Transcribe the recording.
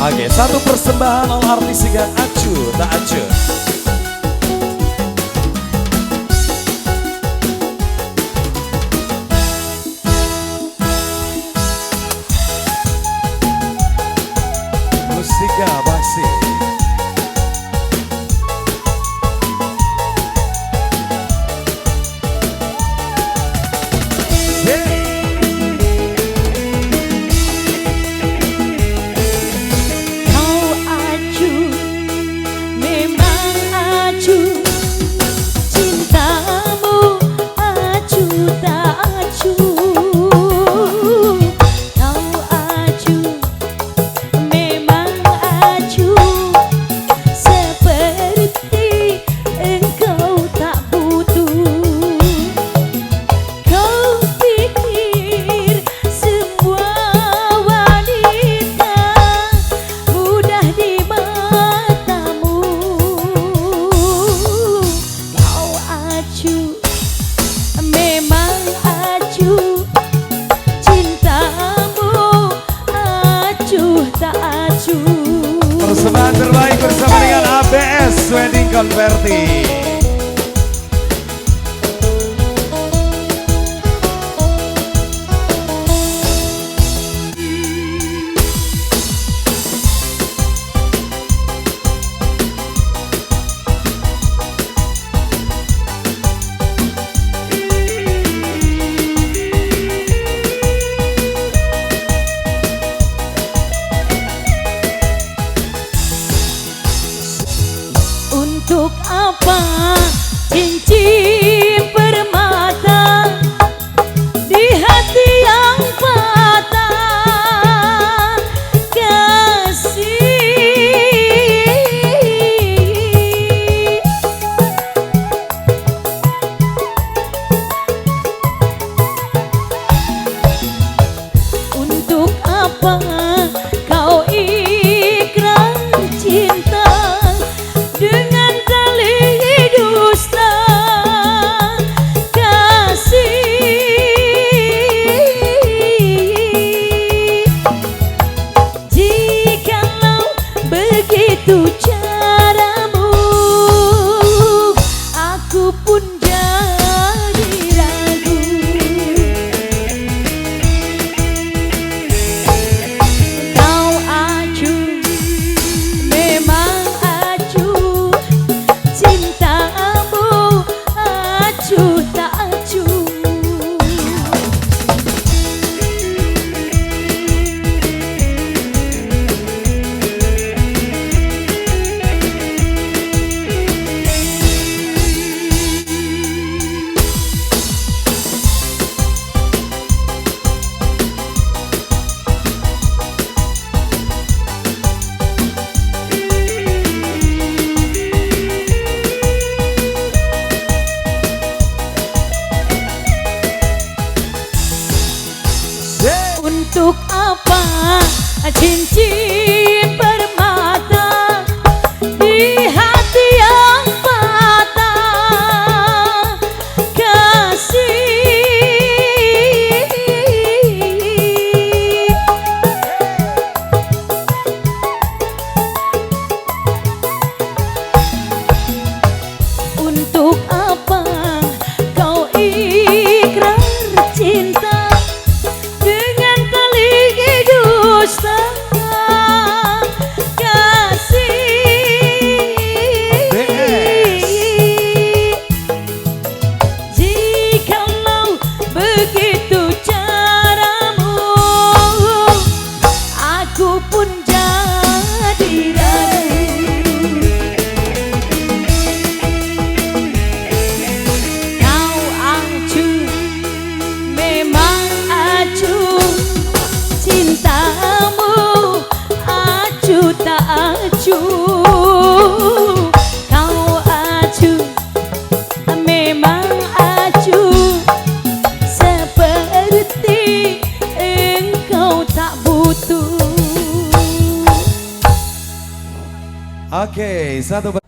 Oke, satu persembahan oleh artis yang acu tak acu. Mustika Basi. Persembahan terbaik bersama dengan ABS Wedding Converti. Untuk apa cincin permata di hati yang patah kasih? Untuk apa kau ikrar cinta dengan itu caramu, aku pun jadi ragu. Kau acu, memang acu, cintamu acu tak acu. Untuk apa cincin permata di hati yang patah kasih? Untuk apa kau ikrar cinta acu, kau acu, memang acu, seperti engkau tak butuh. Oke, satu